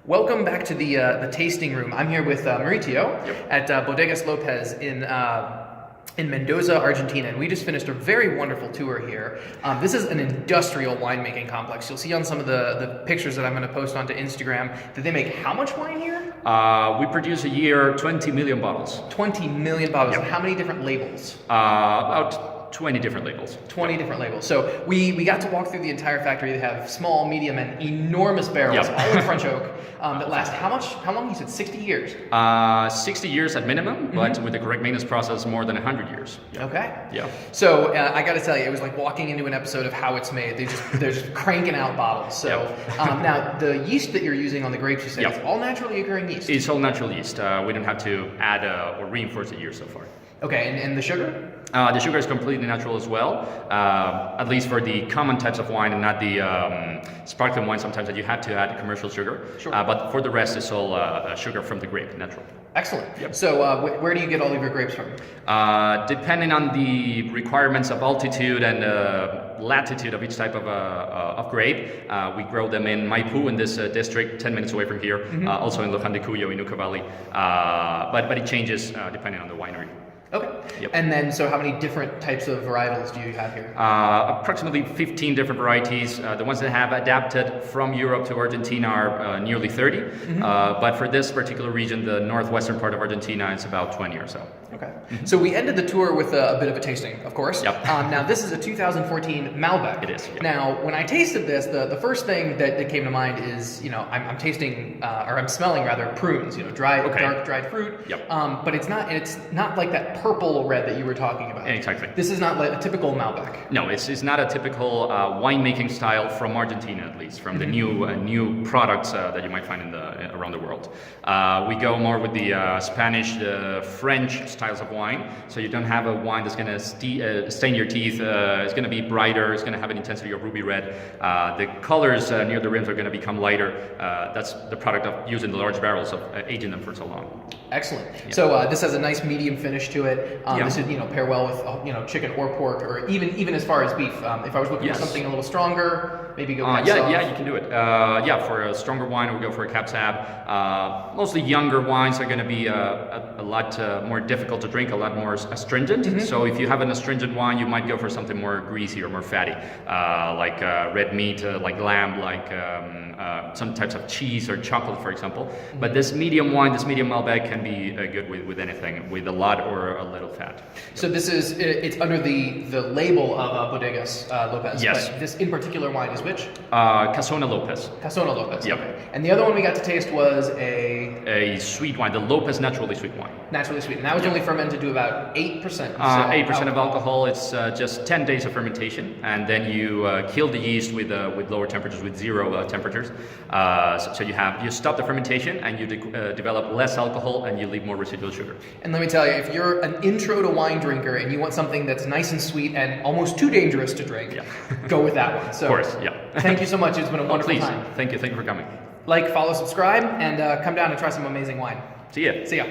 Welcome back to the tasting room. I'm here with Mauricio at Bodegas Lopez in Mendoza, Argentina, and we just finished a very wonderful tour here. This is an industrial winemaking complex. You'll see on some of the pictures that I'm going to post onto Instagram that they make how much wine here? We produce a year 20 million bottles. 20 million bottles. Yep. And how many different labels? About 20 different labels. 20 different labels. So we got to walk through the entire factory. They have small, medium, and enormous barrels, all in French oak, that last how long? You said 60 years? 60 years at minimum, but with the correct maintenance process, more than 100 years. Okay. Yeah. So I got to tell you, it was like walking into an episode of How It's Made. They're just cranking out bottles. So now the yeast that you're using on the grapes, you said it's all naturally occurring yeast. It's all natural yeast. We don't have to add or reinforce the year so far. Okay, and the sugar? The sugar is completely natural as well, at least for the common types of wine and not the sparkling wine sometimes that you have to add commercial sugar. Sure. But for the rest, it's all sugar from the grape, natural. Excellent. Yep. So where do you get all of your grapes from? Depending on the requirements of altitude and latitude of each type of grape, we grow them in Maipú in this district, 10 minutes away from here, also in Luján de Cuyo in Ucayali Valley, but it changes depending on the winery. Okay. Yep. And then, so how many different types of varietals do you have here? Approximately 15 different varieties. The ones that have adapted from Europe to Argentina are nearly 30. But for this particular region, the northwestern part of Argentina, it's about 20 or so. Okay. So we ended the tour with a bit of a tasting, of course. Yep. Now, this is a 2014 Malbec. It is. Yep. Now, when I tasted this, the first thing that came to mind is, I'm tasting, or I'm smelling rather, prunes, dark dried fruit. Yep. But it's not like that purple red that you were talking about. Exactly. This is not like a typical Malbec. No, it's not a typical winemaking style from Argentina, at least, from the new products that you might find around the world. We go more with the Spanish, the French styles of wine, so you don't have a wine that's going to stain your teeth. It's going to be brighter. It's going to have an intensity of ruby red. The colors near the rims are going to become lighter. That's the product of using the large barrels of aging them for so long. Excellent. Yeah. So this has a nice medium finish to it. This would pair well with chicken or pork, or even as far as beef. If I was looking for something a little stronger, maybe go Cab Sauv. Yeah, you can do it. For a stronger wine, we go for a Cab Sauv. Mostly younger wines are going to be a lot more difficult to drink, a lot more astringent. So if you have an astringent wine, you might go for something more greasy or more fatty, like red meat, like lamb, like some types of cheese or chocolate, for example. But this medium wine, this medium Malbec, can be good with anything, with a lot or a little fat. So it's under the label of Bodegas Lopez. Yes. But this in particular wine is which? Casona Lopez. Casona Lopez. Yep. Okay. And the other one we got to taste was a sweet wine, the Lopez naturally sweet wine. Naturally sweet. And that was only fermented to about 8%. 8% of alcohol. It's just 10 days of fermentation, and then you kill the yeast with lower temperatures, with zero temperatures. So you stop the fermentation, and you develop less alcohol, and you leave more residual sugar. And let me tell you, if you're an intro to wine drinker and you want something that's nice and sweet and almost too dangerous to drink, go with that one. So, of course, thank you so much. It's been a wonderful time. Thank you for coming. Like, follow, subscribe, and come down and try some amazing wine. See ya. See ya.